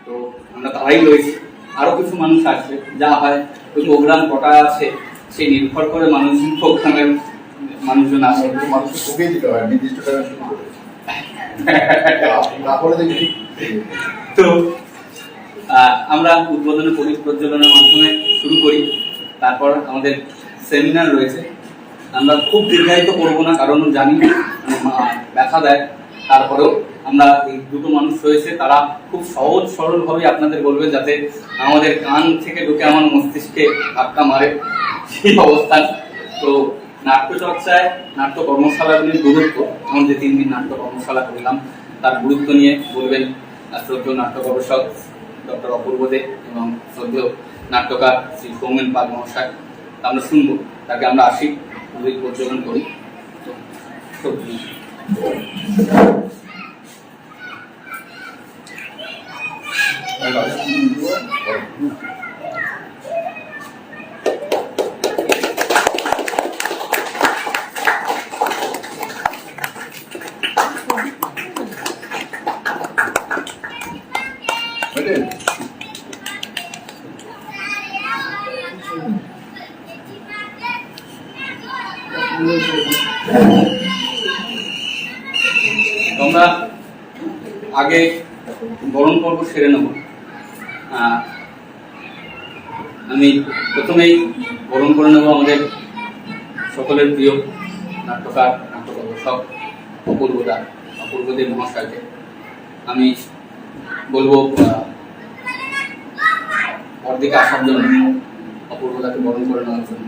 তো আমরা তারাই রয়েছি, আরো কিছু মানুষ আসবে, যা হয় ওই প্রোগ্রাম কটা আছে সেই নির্ভর করে মানুষজন প্রোগ্রামের মানুষজন আসে। মানুষকে ঠকিয়ে দিতে হয় নির্দিষ্ট টাইমে শুরু করে, তারপরে দেখি। তো আমরা উদ্বোধনী প্রদীপ প্রজ্বলনের মাধ্যমে শুরু করি, তারপর আমাদের সেমিনার রয়েছে। আমরা খুব দীর্ঘায়িত করবো না, কারণ জানি ব্যথা দেয়, তারপরেও আমরা এই দুটো মানুষ রয়েছে, তারা খুব সহজ সরল ভাবে আপনাদের বলবে, যাতে আমাদের কান থেকে ঢুকে আমার মস্তিষ্কে ধাক্কা মারে সেই অবস্থান। তো নাট্য চর্চায় নাট্য কর্মশালাগুলির গুরুত্ব, আমরা যে 3 দিন নাট্য কর্মশালা করলাম তার গুরুত্ব নিয়ে বলবেন শ্রদ্ধেয় নাট্য গবেষক ডক্টর অপূর্ব দে এবং শ্রদ্ধেয় নাট্যকার শ্রী সৌমেন পাল মহাশয়। আমরা শুনবো, তাকে আমরা আসি, প্রজ্বলন করি। আমরা আগে বরণ পর্ব সেরে নেব। আমি প্রথমেই বরণ করে নেব আমাদের সকলের প্রিয় নাট্যকার নাট্য গবেষক অপূর্ব দে মহাশয়কে। আমি বলবো অর্ধেক আসার জন্য, অপূর্বদাকে বরণ করে নেওয়ার জন্য।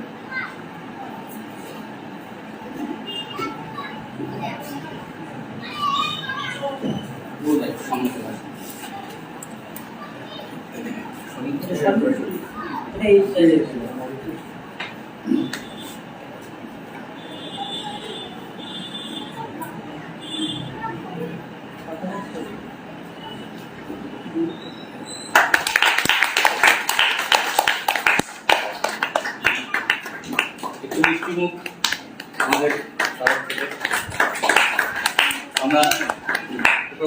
একটু মিষ্টি মুখ আমাদের তরফ থেকে আমরা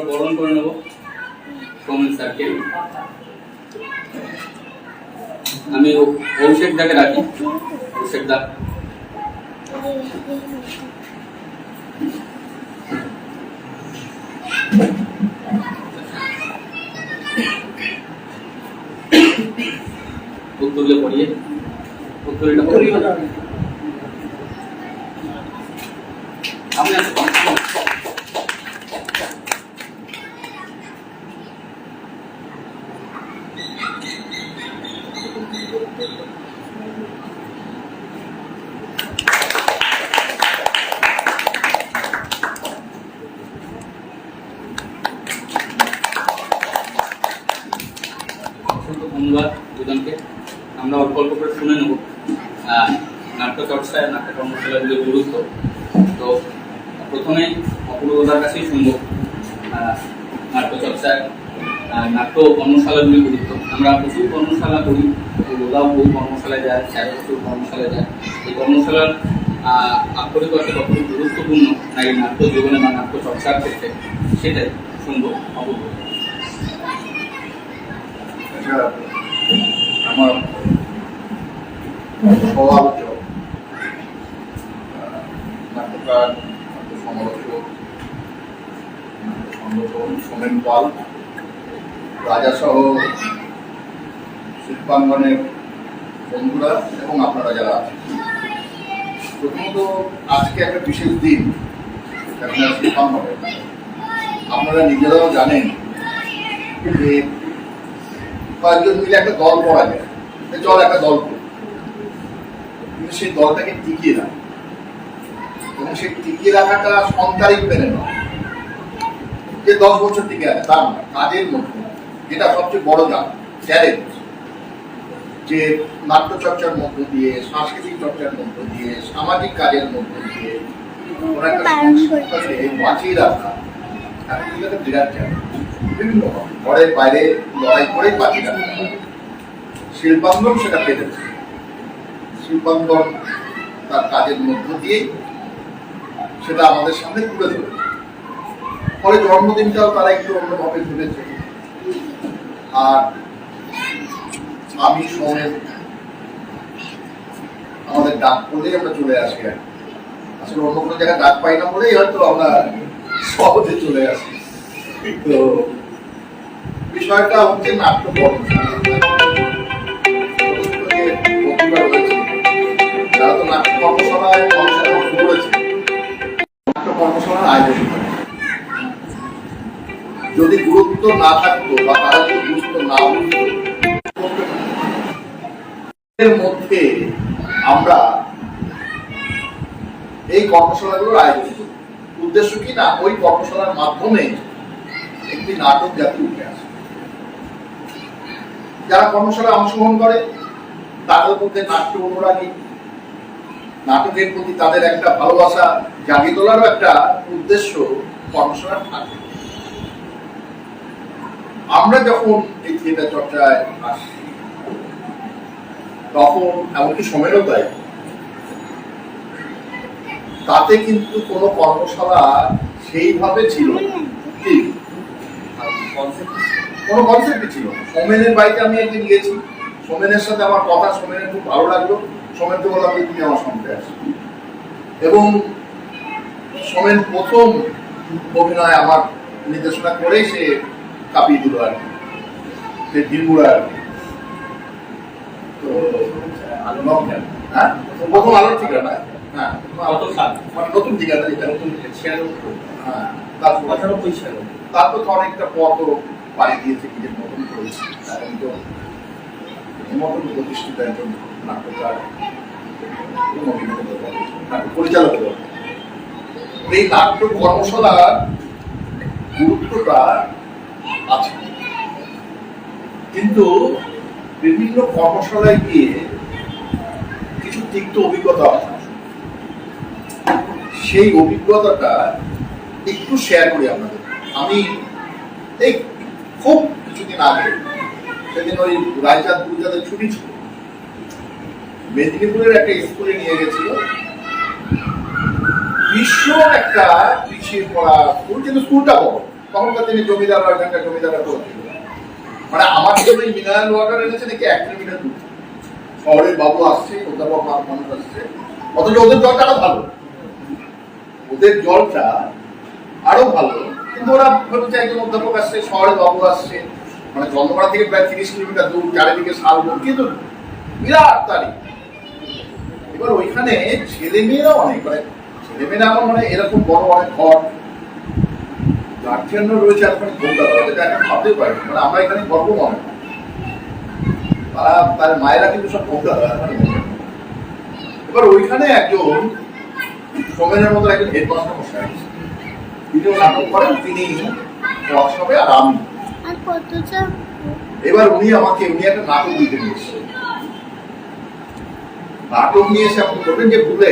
বরণ করে নেব সৌমেন স্যারকে। আমি অভিষেক দাকে রাখি। অভিষেক দা তুলে পড়িয়ে আমি ধন্যবাদ দুজনকে। আমরা অল্প অল্প করে শুনে নেব নাট্য চর্চায় নাট্য কর্মশালাগুলির গুরুত্ব। তো প্রথমেই অপূর্বদার কাছেই শুনবো নাট্য চর্চায় নাট্য কর্মশালাগুলির গুরুত্ব। আমরা প্রচুর কর্মশালা করি, অপূর্বদাও বহু কর্মশালায় যায়, স্যারও প্রচুর কর্মশালায় যায়। এই কর্মশালার আক্ষরিক অর্থে কতটুকু গুরুত্বপূর্ণ না এই নাট্য জীবনে বা নাট্য চর্চার ক্ষেত্রে, সেটাই শুনবো অপূর্ব। আমার সমালোচক নাট্যকার, নাট্য সমালোচক, সংগঠন সোমেন পাল, রাজাসহ শিল্পাঙ্গনের বন্ধুরা এবং আপনারা যারা আছেন, প্রথমত আজকে একটা বিশেষ দিন শিল্পাঙ্গনের। আপনারা নিজেরাও জানেন যে কয়েকজন মিলে একটা দল করা যায়, চল একটা দল করি, কিন্তু সেই দলটাকে টিকিয়ে রাখা এবং সেই টিকিয়ে রাখাটা সন্তারিক মেনে নয় যে 10 বছর টিকে আছে, তার নয়। কাজের মধ্যে যেটা সবচেয়ে বড় চ্যালেঞ্জ, যে নাট্যচর্চার মধ্য দিয়ে, সাংস্কৃতিক চর্চার মধ্য দিয়ে, সামাজিক কাজের মধ্য দিয়ে একটা সংস্কৃতিকে বাঁচিয়ে রাখা এখন কিন্তু একটা বিরাট চ্যালেঞ্জ। বিভিন্ন ঘরের বাইরে লড়াই করে বাঁচিয়ে রাখা। শিল্পাঙ্গন সেটা পেরেছে। শিল্পাঙ্গন তার কাজের মধ্য দিয়েই সেটা আমাদের সামনে তুলে ধরেছে। ফলে জন্মদিনটাও তারা একটু অন্যভাবে তুলেছে। আর আমি সোমেন আমাদের ডাক করলেই আমরা চলে আসি। আর আসলে অন্য কোনো জায়গায় ডাক পাই না বলেই হয়তো আমরা সহজে চলে আসি। তো বিষয়টা হচ্ছে নাট্য কর্মশালা। যারা তো নাট্য কর্মশালায় অংশগ্রহণ করেছে, নাট্য কর্মশালার আয়োজন করে। যদি গুরুত্ব না থাকতো বা তারা যদি গুরুত্ব না বুঝতো, এর মধ্যে আমরা এই কর্মশালাগুলোর আয়োজন করি। উদ্দেশ্য কি না, ওই কর্মশালার মাধ্যমে একটি নাটক যাতে উঠে আসে। যারা কর্মশালায় অংশগ্রহণ করে তাদের মধ্যে নাট্য অনুরাগী, নাটকের প্রতি তাদের একটা ভালোবাসা জাগিয়ে তোলারও একটা উদ্দেশ্য কর্মশালার থাকে। আমরা যখন এই থিয়েটার চর্চায় আসি তখন এমনকি সময়েরও তাই, তাতে কিন্তু কোনো কর্মশালা সেইভাবে ছিল কোনো কনসেপ্টই ছিল না। সোমেনের বাড়িতে আমি একদিন গেছি, সোমেনের সাথে আমার কথা, সোমেনের খুব ভালো লাগলো। সোমেনকে বললাম যে তুমি আমার সঙ্গে আসো, এবং সোমেন প্রথম অভিনয় আমার নির্দেশনা করে সে কাঁপিয়ে দিল আর কি, সে ঢিলমুড়া আর কি। তো প্রথম আলোর ঠিকানা, হ্যাঁ নতুন ঠিকানা, যেটা নতুন, হ্যাঁ তারপর তো অনেকটা পথও পাড়ি দিয়েছে, নিজের মতন করেছে। এখন তো মতন প্রতিষ্ঠিত একজন নাট্যকার, নাট্য পরিচালক। এই নাট্য কর্মশালার গুরুত্বটা আছে, কিন্তু বিভিন্ন কর্মশালায় গিয়ে কিছু তিক্ত অভিজ্ঞতা আছে। সেই অভিজ্ঞতাটা একটু শেয়ার করি আপনাদের। আমি এই খুব কিছুদিন আগে, সেদিন ওই রায়চাঁদ গুরুচাঁদের ছুটি ছিল, মেদিনীপুরের একটা স্কুলে নিয়ে গেছিল। ভীষণ একটা পিছিয়ে পড়া স্কুল, কিন্তু স্কুলটা বড়। তখনকার তিনি জমিদার, এখানকার জমিদাররা করেছিল। মানে আমার জন্য মিনারেল ওয়াটার এনেছে নাকি 1 কিলোমিটার দূর, শহরের বাবু আসছে, অধ্যাপক মানুষ আসছে, অথচ ওদের জলটা আরো ভালো, ওদের জলটা আরো ভালো। কিন্তু ওরা ভেবেছে একজন অধ্যাপক আসছে, শহরের বাবু আসছে, মানে চন্দ্রপাড়া থেকে প্রায় 30 কিলোমিটার দূর, চারিদিকে শালবন, কিন্তু বিরাট তারিখ। এবার ওইখানে ছেলে মেয়েরা অনেক, মানে ছেলে মেয়েরা আমার মানে এরকম বড় অনেক ঘর, গার্জিয়ানরা রয়েছে এতখানি কলকাতা, এটা একটা ভাবতেই পারি। মানে আমরা এখানে গর্ব মনে হয়, তারা তার মায়েরা কিন্তু সব কলকাতা। এবার ওইখানে একজন সোমেনের মতো একজন হেডমাস্টার মশাই, তিনিও নাটক করেন, তিনি ওয়ার্কশপে আর আমি। এবার উনি একটা নাটক দিতে নিয়েছে। নাটক নিয়ে এসে আপনি বলবেন যে ভুলে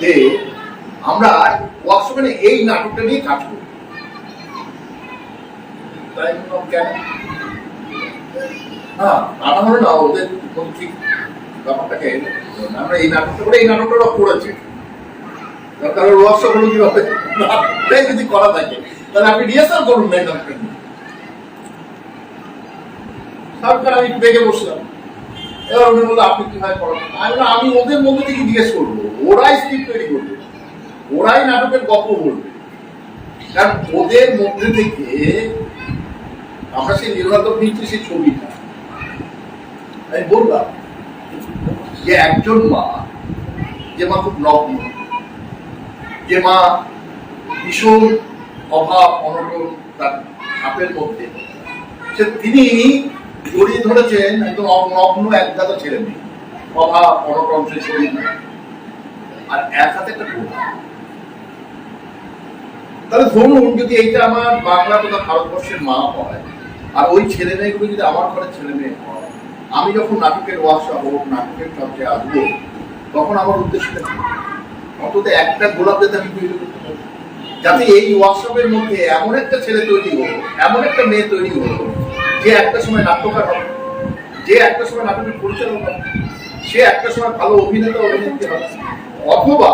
দে, আমরা ওয়ার্কশপে এই নাটকটা নিয়ে কাজ করি। তাই কেন? হ্যাঁ, নানা হলো না, ওদের ঠিক ব্যাপারটাকে আমরা এই নাটকটা করে, এই নাটকটা করেছে। তাহলে ওয়ার্কশপ হলো কিভাবে যদি করা থাকে, তাহলে আপনি রিহার্সাল করুন না। সরকার আমি দেখে বসলাম। এবার উনি বললো আপনি কিভাবে করেন? আমি ওদের মধ্যে থেকে জিজ্ঞেস করবো, ওরাই স্ক্রিপ্ট তৈরি করবে, ওরাই নাটকের গল্প বলবে। কারণ ওদের মধ্যে থেকে আমরা সেই নির্বাচন নিচ্ছি, সেই ছবিটা। আমি বললাম যে একজন মা, যে মা খুব নগ্ন, যে মা ভীষণ অভাব অনটন তার ছাপের মধ্যে, তিনি জড়িয়ে ধরেছেন একদম নগ্ন একগাদা ছেলে মেয়ে, অভাব অনটন, সে শরীর, আর এক হাতে একটা গোলা। তাহলে ধরুন যদি এইটা আমার বাংলা তথা ভারতবর্ষের মা হয়, আর ওই ছেলে মেয়েগুলো যদি আমার ঘরের ছেলে মেয়ে হয়, আমি যখন নাটকের ওয়ার্কশপ হোক, নাটকের চর্চায় আসবো, তখন আমার উদ্দেশ্যটা কি? অন্তত একটা গোলাপ যাতে আমি তৈরি করতে পারি, যাতে এই ওয়ার্কশপের মধ্যে এমন একটা ছেলে তৈরি হলো, এমন একটা মেয়ে তৈরি হলো, যে একটা সময় নাট্যকার হবে, যে একটা সময় নাটকের পরিচালক হবে, সে একটা সময় ভালো অভিনেতা অভিনেত্রী হবে, অথবা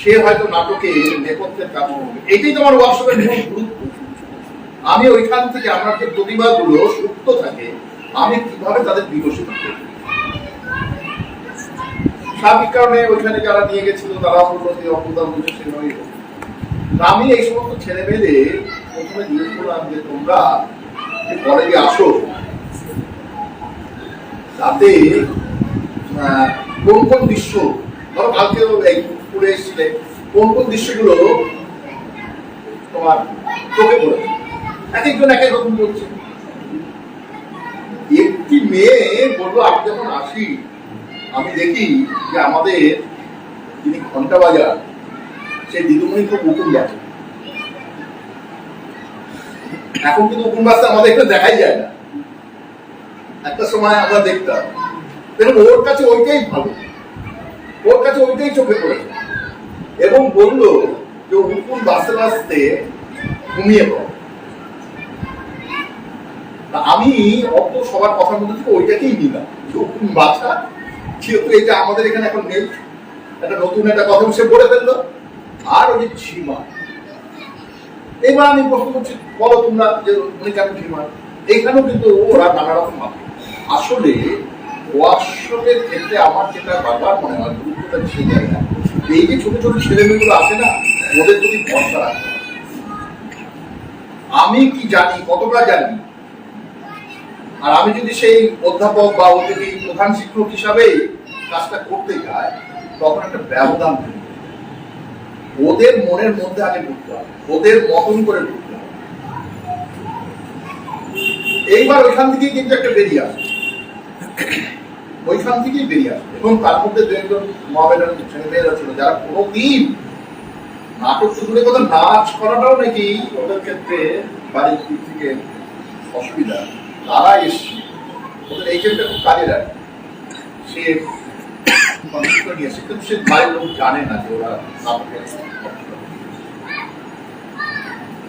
সে হয়তো নাটকে নেপথ্যের কাজ করবে। এটাই তোমার ওয়ার্কশপের মূল গুরুত্ব। আমি ওইখান থেকে আমার যে প্রতিভাগুলো সুপ্ত থাকে আমি কিভাবে তাদের বিকশিত করি। স্বাভাবিক কারণে ওইখানে যারা নিয়ে গেছিল তারা উন্নতি অবদান বুঝেছিল। আমি এই সমস্ত ছেলে মেয়েদের প্রথমে জিজ্ঞেস করলাম যে তোমরা কলেজে আসো, তাতে কোন কোন দৃশ্য, ধরো কালকে স্কুলে এসেছিলে, কোন কোন দৃশ্যগুলো তোমার চোখে পড়েছে? এক একজন এক এক রকম বলছে। একটি মেয়ে বললো আমি যখন আসি আমি দেখি যে আমাদের যিনি ঘন্টা বাজার সেই দিদিমণি খুব উকুন বাজে। এখন কিন্তু উকুন বাজতে আমাদের এখানে দেখাই যায় না, একটা সময় আমরা দেখতাম। দেখুন ওর কাছে ওইটাই ভালো, ওর কাছে ওইটাই চোখে পড়েছে এবং বললো যে উকুন বাঁচতে বাঁচতে ঘুমিয়ে পড়ে। আমি অত সবার কথার মধ্যে থেকে ওইটাকেই নিলাম যে উকুন বাছা, যেহেতু এটা আমাদের এখানে এখন নেই, একটা নতুন একটা কথা সে বলে ফেললো। আর ওই যে ঝিমা, এবার আমি প্রশ্ন করছি বলো তোমরা যে উনি কেন ঝিমা? এইখানেও কিন্তু ওরা নানা রকম ভাবে। আসলে ওয়ার্কশপের ক্ষেত্রে আমার যেটা বারবার মনে হয় গুরুত্বটা সেই জায়গা, এই যে ছোট ছোট ছেলেমেয়েগুলো আছে না, ওদের প্রতি ভরসা রাখতে হবে। আমি কি জানি, কতটা জানি, আর আমি যদি সেই অধ্যাপক বা ওদের প্রধান শিক্ষক হিসাবে কাজটা করতে যাই তখন একটা ব্যবধান তৈরি হবে। ওদের মনের মধ্যে আগে ঢুকতে হবে, ওদের মতন করে ঢুকতে হবে। এইবার ওইখান থেকেই কিন্তু একটা বেরিয়ে আসবে, ওইখান থেকেই বেরিয়ে আসবে। এবং তার মধ্যে দু একজন মহামেডান ছেলেমেয়েরা ছিল যারা কোনোদিন নাটক শুরু কথা নাচ করাটাও নাকি ওদের ক্ষেত্রে বাড়ির দিক থেকে অসুবিধা, তারা এসছে ওদের এই ক্ষেত্রে খুব কাজে লাগে। সে নিয়েছে কিন্তু সে বাড়ির লোক জানে না যে ওরা নাটকের।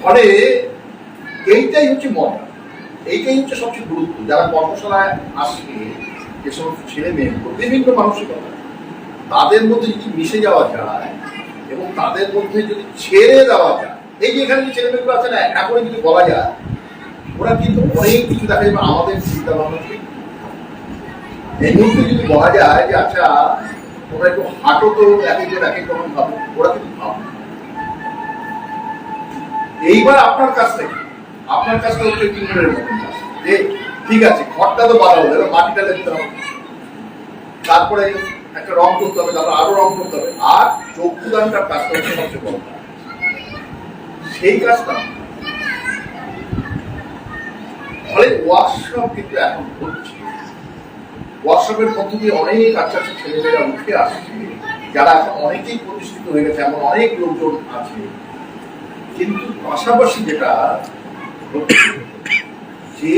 ফলে এইটাই হচ্ছে মজা, এইটাই হচ্ছে সবচেয়ে গুরুত্ব। যারা কর্মশালায় আসছে যে সমস্ত ছেলে মেয়ে বিভিন্ন মানসিকতা, তাদের মধ্যে যদি মিশে যাওয়া যায় এবং তাদের মধ্যে যদি ছেড়ে দেওয়া যায়, এই যে এখানে যে ছেলে মেয়েগুলো আছে না, এখনই যদি বলা যায় ওরা কিন্তু অনেক কিছু দেখা যাবে আমাদের চিন্তা ভাবনা ঠিক। এই মুহূর্তে যদি বলা যায় যে আচ্ছা ওরা একটু হাঁটো, তো এক একজন এক এক রকম ভাবে, ওরা কিন্তু ভাববে। এইবার আপনার কাজটা কি? আপনার কাজটা হচ্ছে কিংবরের মতন কাজ, যে ঠিক আছে ঘরটা তো বানাবো, এবার মাটিটা দিতে হবে, তারপরে একটা রং করতে হবে, তারপর আরো রং করতে হবে, আর চক্ষুদানটার কাজটা হচ্ছে সবচেয়ে বড়। সেই কাজটা ফলে ওয়ার্কশপ কিন্তু এখন হচ্ছে। ওয়ার্কশপের মধ্যে দিয়ে অনেক আচ্ছা আচ্ছা ছেলেমেয়েরা উঠে আসছে, যারা এখন অনেকেই প্রতিষ্ঠিত হয়ে গেছে, এমন অনেক লোকজন আছে। কিন্তু পাশাপাশি যেটা যে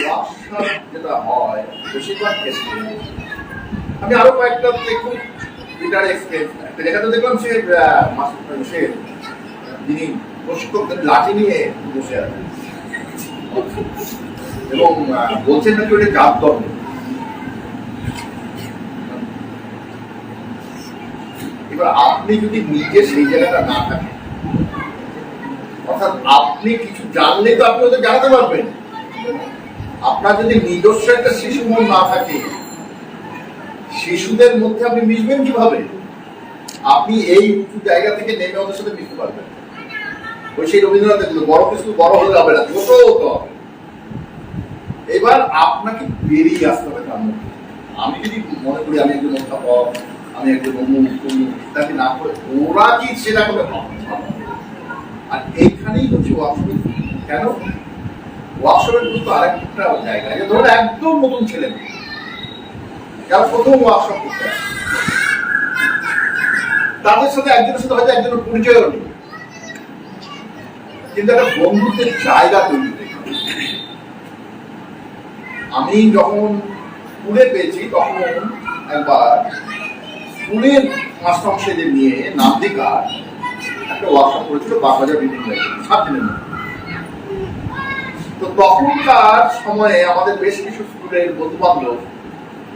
ওয়ার্কশপ যেটা হয় বেশিরভাগ ক্ষেত্রে, আমি আরো কয়েকটা দেখুন লিডার এক্সপেরিয়েন্স একটা জায়গাতে দেখলাম সে যিনি প্রশিক্ষকদের লাঠি নিয়ে বসে আছেন এবং বলছেন নাকি ওটা চাপ দণ্ড। এবার আপনি যদি নিজে সেই জায়গাটা না থাকেন, অর্থাৎ আপনি কিছু জানলে তো আপনি ওদের জানাতে পারবেন। আপনার যদি নিজস্ব একটা শিশু মন না থাকে, শিশুদের মধ্যে আপনি মিশবেন কিভাবে? আপনি এই উঁচু জায়গা থেকে নেমে ওদের সাথে মিশতে পারবেন। ওই সেই রবীন্দ্রনাথের বড় কিছু বড় হলে হবে না, ছোট হতে হবে। এবার আপনাকে বেরিয়ে আসতে হবে তার মধ্যে। আমি যদি মনে করি আমি একজন অধ্যাপক, আমি একজন ইত্যাদি না করে ওরা কি সেটা করে ভাবতে। আর এইখানেই হচ্ছে ওয়ার্কশপের। কেন ওয়ার্কশপের কিন্তু আরেকটা জায়গা, যে ধরুন একদম নতুন ছেলে যারা প্রথম ওয়ার্কশপ করতে আসে, তাদের সাথে একজনের সাথে হয়তো একজনের পরিচয়ও নেই, কিন্তু একটা বন্ধুত্বের জায়গা তৈরি হয়েছে। আমি যখন স্কুলে পেয়েছি তখন একবার স্কুলের মাস্টারমশাইদের নিয়ে নামদিকার একটা ওয়ার্কশপ করেছিল বাগবাজার বিভিন্ন 7 দিনের মধ্যে। তো তখনকার সময়ে আমাদের বেশ কিছু স্কুলের বন্ধু বান্ধব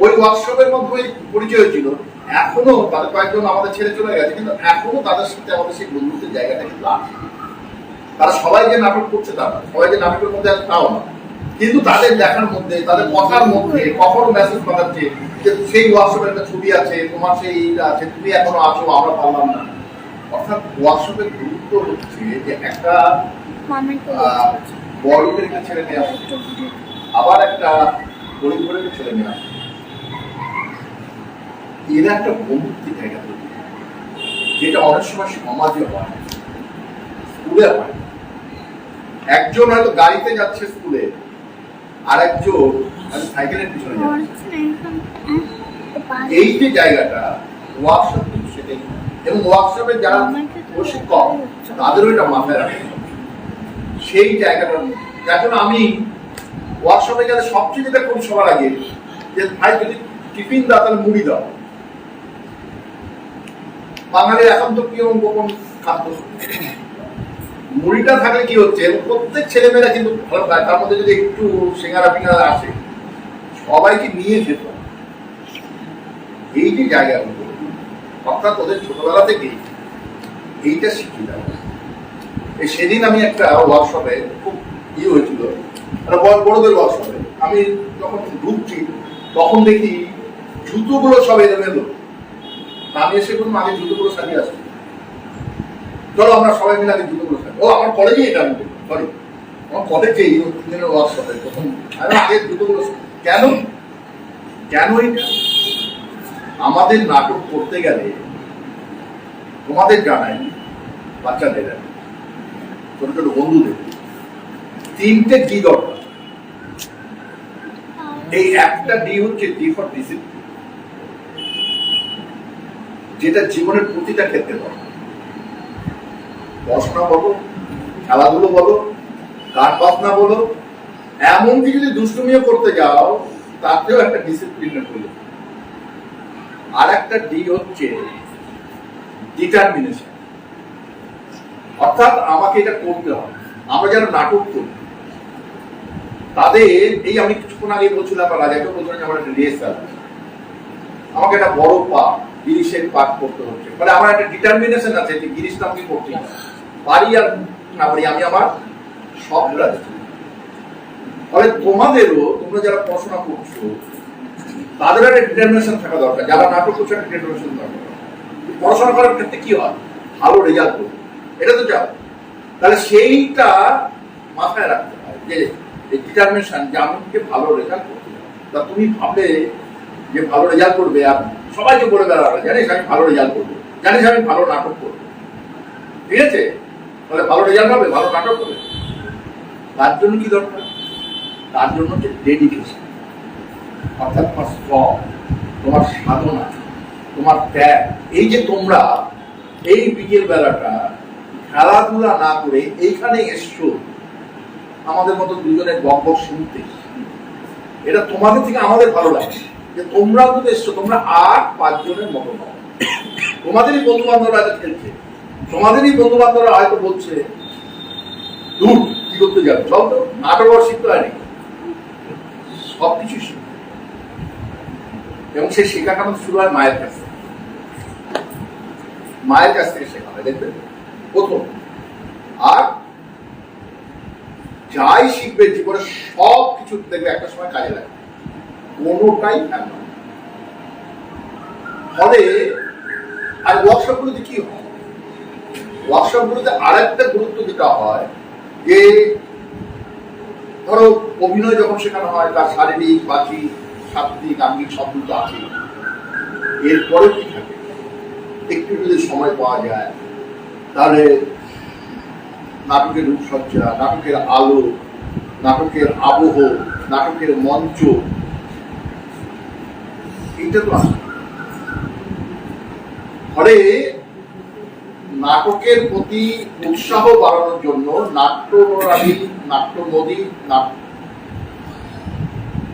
ওই ওয়ার্কশপের মধ্যে পরিচয় হয়েছিল। এখনো তাদের কয়েকজন আমাদের ছেড়ে চলে গেছে, কিন্তু এখনো তাদের সাথে আমাদের সেই বন্ধুত্বের জায়গাটা কিন্তু আছে। তারা সবাই যে নাটক করছে তা না, সবাই যে নাটকের মধ্যে আছে তাও না, কিন্তু তাদের দেখার মধ্যে, তাদের কথার মধ্যে কখনো মেসেজ পাঠাচ্ছে যে সেই ওয়ার্কশপের একটা ছবি আছে, তোমার সেই এইটা আছে, তুমি এখনো আছো, আমরা পারলাম না। অর্থাৎ ওয়ার্কশপের গুরুত্ব হচ্ছে যে একটা বড় লোকের একটা ছেলে মেয়ে আসে, আবার একটা গরিব ঘরের একটা ছেলে মেয়ে আসে, এরা একটা বন্ধুত্বের জায়গা তৈরি, যেটা অনেক সময় সমাজে হয়, স্কুলে হয়। একজন হয়তো গাড়িতে যাচ্ছে স্কুলে, আর একজন সাইকেলের পিছনে যাচ্ছে। এই যে জায়গাটা ওয়ার্কশপ কিন্তু সেটাই, এবং ওয়ার্কশপে যারা প্রশিক্ষক তাদেরও এটা মাথায় রাখে সেই জায়গাটা। যার জন্য আমি ওয়ার্কশপে গেলে সবচেয়ে যেটা করি সবার আগে, যে ভাই যদি টিফিন দাও তাহলে মুড়ি দাও। বাঙালির একান্ত প্রিয় গোপন খাদ্য মুড়িটা থাকলে কি হচ্ছে, প্রত্যেক ছেলেমেয়েরা কিন্তু ভালো খায়, তার মধ্যে যদি একটু সিঙ্গারা ফিঙ্গারা আসে সবাইকে নিয়ে যেত। এই যে জায়গাগুলো, অর্থাৎ ওদের ছোটবেলা থেকেই এইটা শিখে যাবে। এই সেদিন আমি একটা ওয়ার্কশপে খুব হয়েছিল, বড়দের ওয়ার্কশপে আমি যখন ঢুকছি তখন দেখি জুতোগুলো সব এলোমেলো। আমি এসে কোনো আগে জুতোগুলো সাজিয়ে আসছি, চলো আমরা সবাই মিলে আগে জুতোগুলো সাজি। ও আমার কলেজে এটা আমি সরি, আমার কলেজে এই দিনের ওয়ার্কশপে প্রথম আমি আগে জুতোগুলো কেন কেন এটা আমাদের নাটক করতে গেলে তোমাদের জানাই, বাচ্চাদের ছোট ছোট বন্ধুদের তিনটে ডি দরকার। এই একটা ডি হচ্ছে ডি ফর ডিসিপ্লিন, যেটা জীবনের প্রতিটা ক্ষেত্রে দরকার। পড়াশোনা বলো, খেলাধুলো বলো, গান বাজনা বলো, এমনকি যদি দুষ্টুমিও করতে যাও তাতেও একটা ডিসিপ্লিনের প্রয়োজন। আর একটা ডি হচ্ছে ডিটারমিনেশন, অর্থাৎ আমাকে এটা করতে হবে। আমরা যারা নাটক করি তাদের এই আমি কিছুক্ষণ আগে বলছিলাম, রাজাকে বলছিলাম আমার একটা রিহার্সাল, আমাকে একটা বড় পাঠ গিরিশের পাঠ করতে হচ্ছে, মানে আমার একটা ডিটারমিনেশন আছে যে গিরিশটা আমি করতে পারি আর না পারি, আমি আমার সবটা দিচ্ছি। ফলে তোমাদেরও, তোমরা যারা পড়াশোনা করছো তাদের একটা ডিটারমিনেশন থাকা দরকার, যারা নাটক করছে একটা ডিটারমিনেশন দরকার। পড়াশোনা করার ক্ষেত্রে কি হয়, ভালো রেজাল্ট করবে, এটা তো চাও, তাহলে সেইটা মাথায় রাখতে হয় যে ডিটারমিনেশন যে আমাকে ভালো রেজাল্ট করতে হবে। তা তুমি ভাবলে যে ভালো রেজাল্ট করবে আর সবাইকে বলে বেড়াবে জানিস আমি ভালো রেজাল্ট করবো, জানিস আমি ভালো নাটক করবো, ঠিক আছে, তাহলে ভালো রেজাল্ট হবে, ভালো নাটক হবে। তার জন্য কি দরকার, তার জন্য হচ্ছে ডেডিকেশন, অর্থাৎ তোমার শ্রম, তোমার সাধনা, তোমার ত্যাগ। এই যে তোমরা এই বিকেল বেলাটা খেলাধুলা না করে এইখানে এসছো আমাদের মতো দুজনের গল্প শুনতে, এটা তোমাদের থেকে আমাদের ভালো লাগে যে তোমরাও তো এসছো, তোমরা আর 5 জনের মতো নও। তোমাদেরই বন্ধু বান্ধবরা খেলছে, তোমাদেরই বন্ধু বান্ধবরা হয়তো বলছে দূর কি করতে যাবে, চল তো নাটক আর শিখতে হয়নি, সবকিছু শিখতে। এবং সেই শেখাটা আমাদের শুরু হয় মায়ের কাছে, মায়ের কাছ থেকে শেখা হয়, দেখবেন প্রথম। আর যাই শিখবে জীবনে সব কিছু দেখবে একটা সময় কাজে লাগে, কোনোটাই ফেলবে না। ফলে আর ওয়ার্কশপ গুলোতে কি হয়, ওয়ার্কশপ গুলোতে আরেকটা গুরুত্ব যেটা হয় যে ধরো অভিনয় যখন শেখানো হয় তার শারীরিক, বাচিক, শাব্দিক, আঙ্গিক সব কিছু আছে। এরপরে কি থাকে, একটু যদি সময় পাওয়া যায় তাহলে নাটকের রূপসজ্জা, নাটকের আলো, নাটকের আবহ, নাটকের মঞ্চ, এইটা তো আসে। ফলে নাটকের প্রতি উৎসাহ বাড়ানোর জন্য নাট্যরানী, নাট্যনদী,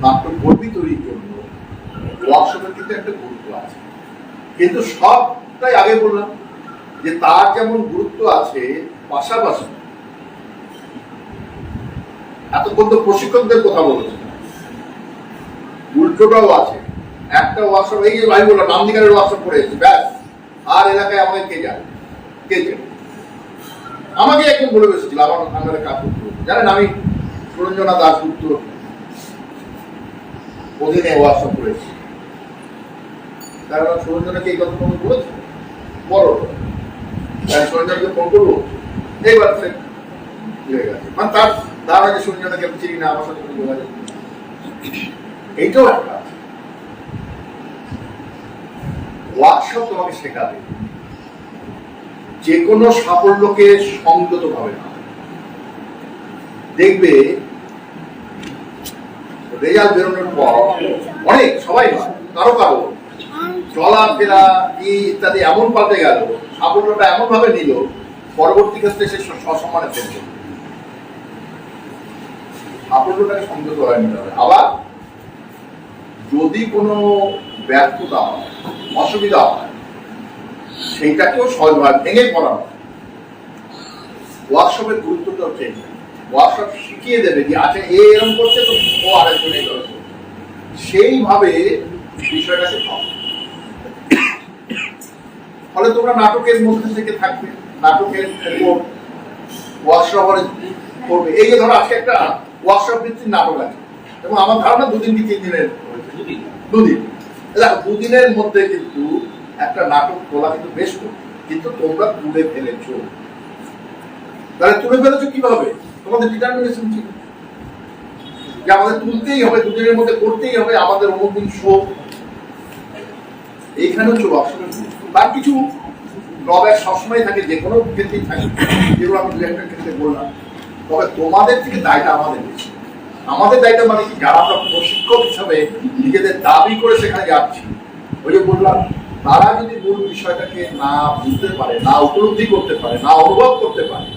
নাট্যকর্মী তৈরির জন্য ওয়ার্কশপের কিন্তু একটা গুরুত্ব আছে। কিন্তু সবটাই আগে বললাম যে তার যেমন গুরুত্ব আছে, পাশাপাশি এতক্ষণ তো প্রশিক্ষকদের কথা বলেছে, উল্টোটাও আছে। একটা ওয়ার্কশপ, এই যে ভাই বললাম নামদিকারের ওয়ার্কশপ করে এসেছি, ব্যাস আর এলাকায় আমাদের কে যায়, কে যায়, আমাকে একজন বলে বসেছিল আমার আন্ডারে কাজ করতে, জানেন আমি সুরঞ্জনা দাশগুপ্ত অধীনে ওয়ার্কশপ করেছি। কারণ সুরঞ্জনাকে এই কথা কোনো বলেছে বড়, তাই সুরঞ্জনকে ফোন করবো এইবার সে হয়ে গেছে, মানে তার আগে সুরঞ্জনাকে আমি চিনি না, আমার সাথে কোনো যোগাযোগ নেই। এইটাও একটা ওয়ার্কশপ তোমাকে শেখাবে যে কোনো সাফল্যকে সংযত ভাবে না। দেখবে রেজাল্ট বেরোনোর পর অনেক সবাই কারো কারো চলাফেরা ইত্যাদি এমন পাল্টে গেল, সাফল্যটা এমন ভাবে নিল, পরবর্তী ক্ষেত্রে সে সসম্মানে ফেলছে। সাফল্যটাকে সংযত হয়ে নিতে হবে। আবার যদি কোনো ব্যর্থতা হয়, অসুবিধা হয়, সেইটাকেও সহজভাবে ভেঙে পড়ানো। ওয়ার্কশপের গুরুত্বটা হচ্ছে ওয়ার্কশপ শিখিয়ে দেবে যে আচ্ছা এরকম করছে তো ও আরেকজন এই করছে, সেইভাবে বিষয়টাকে ভাবো। ফলে তোমরা নাটকের মধ্যে থেকে থাকবে, নাটকের ওয়ার্কশপ করবে। এই যে ধরো আজকে একটা ওয়ার্কশপ ভিত্তিক নাটক আছে এবং আমার ধারণা 2 দিন কি 3 দিনের, 2 দিন। দেখো 2 দিনের মধ্যে কিন্তু একটা নাটক তোলা কিন্তু বেশ কঠিন, কিন্তু তোমরা তুলে ফেলেছো। তাহলে তুলে ফেলেছো কিভাবে? তোমাদের ডিটারমিনেশন ছিল যে আমাদের তুলতেই হবে, 2 দিনের মধ্যে করতেই হবে, আমাদের অমুক শো। এইখানে হচ্ছে ওয়ার্কশপের তার কিছু ড্রব্যাক সবসময় থাকে, যে কোনো ক্ষেত্রেই থাকে, যেগুলো আমি 2-1টা ক্ষেত্রে বললাম। তবে তোমাদের থেকে দায়টা আমাদের বেশি। আমাদের দায়িত্ব মানে কি, যারা আমরা প্রশিক্ষক হিসাবে নিজেদের দাবি করে সেখানে যাচ্ছি, ওই যে বললাম, তারা যদি মূল বিষয়টাকে না বুঝতে পারে, না উপলব্ধি করতে পারে, না অনুভব করতে পারে,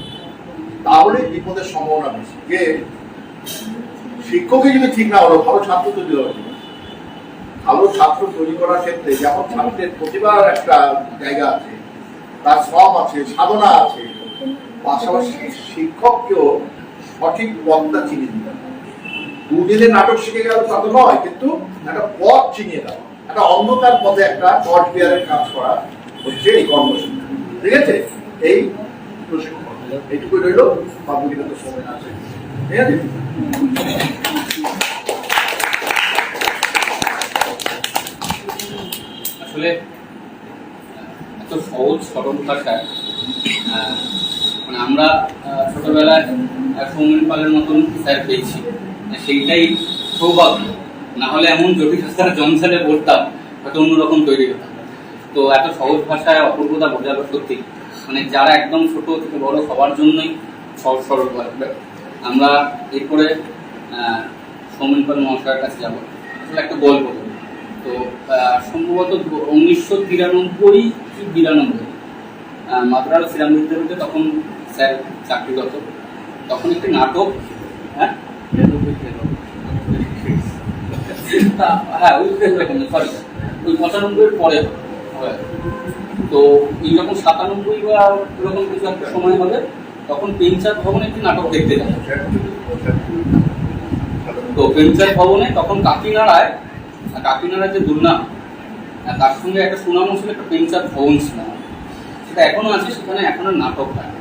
তাহলে বিপদের সম্ভাবনা বেশি। যে শিক্ষকই যদি ঠিক না হলো, ভালো ছাত্র তৈরি হবে। ভালো ছাত্র তৈরি করার ক্ষেত্রে যেমন ছাত্রের প্রতিভার একটা জায়গা আছে, তার শ্রম আছে, সাধনা আছে, পাশাপাশি শিক্ষককেও সঠিক পথটা চিনিয়ে দিতে হবে। 2 দিনে নাটক শিখে গেল তা তো নয়, কিন্তু একটা পথ চিনিয়ে দেওয়া, একটা অন্ধকার পথে একটা টর্চ বিয়ারের কাজ করা হচ্ছে এই কর্মসূচি। ঠিক আছে, এই প্রশিক্ষণ এইটুকু রইল, বাবুকে তো সময় আছে। ঠিক আছে, আসলে এত সহজ সরল ভাষায় মানে আমরা ছোটবেলায় সৌমেন পালের মতন স্যার পেয়েছি, সেইটাই সৌভাগ্য। না হলে এমন জটিলতার জঞ্জালে পড়তাম, হয়তো অন্যরকম তৈরি হতাম। তো এত সহজ ভাষায় অপূর্বতা বোঝালো সত্যি, মানে যারা একদম ছোট থেকে বড় সবার জন্যই সহজ সরল ভাবে। আমরা এরপরে সৌমেন পাল মহাশয়ের কাছে যাবো। আসলে একটা গল্প, তো সম্ভবত 1993 কি 92 মাদ্রাজ শ্রীরাম বিদ্যাপীঠে তখন স্যার চাকরিরত। তখন একটি নাটক, হ্যাঁ ওই সরি ওই 95 পরে, তো এইরকম 97 বা এরকম কিছু একটা সময় হবে, তখন পেনচাঁদ ভবনে একটি নাটক দেখতে যাবে। তো পেনচাঁদ ভবনে তখন কাকিনাড়ায় যে দুর্নাম, তার সঙ্গে একটা সুনাম ছিল, একটা পেনচাঁদ ভবন ছিল, সেটা এখনো আছে। সেখানে এখনো নাটক হয়,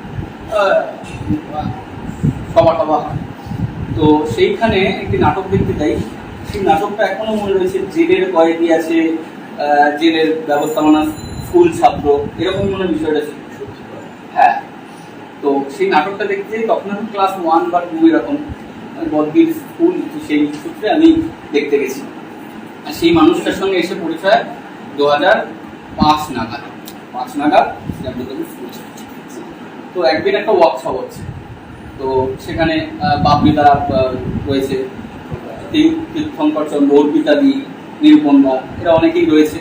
সভা টভা হয়। তো সেইখানে একটি নাটক দেখতে যাই। সেই নাটকটা এখনো মনে রয়েছে, জেলের কয়েদি আছে, জেলের ব্যবস্থাপনা, স্কুল ছাত্র, এরকম মনে বিষয়টা ছিল। হ্যাঁ, তো সেই নাটকটা দেখতে তখন আমি ক্লাস 1 বা 2 এরকম, বদবির স্কুল, সেই সূত্রে আমি দেখতে গেছি। আর সেই মানুষটার সঙ্গে এসে পরিচয় 2005 নাগাদ স্কুল। তো একদিন একটা ওয়ার্কশপ হচ্ছে, তো সেখানে বাবলিদা রয়েছে, তীর্থঙ্কর চন্দ্র, অর্পিতাদি, নিরুপন্দা, এরা অনেকেই রয়েছে।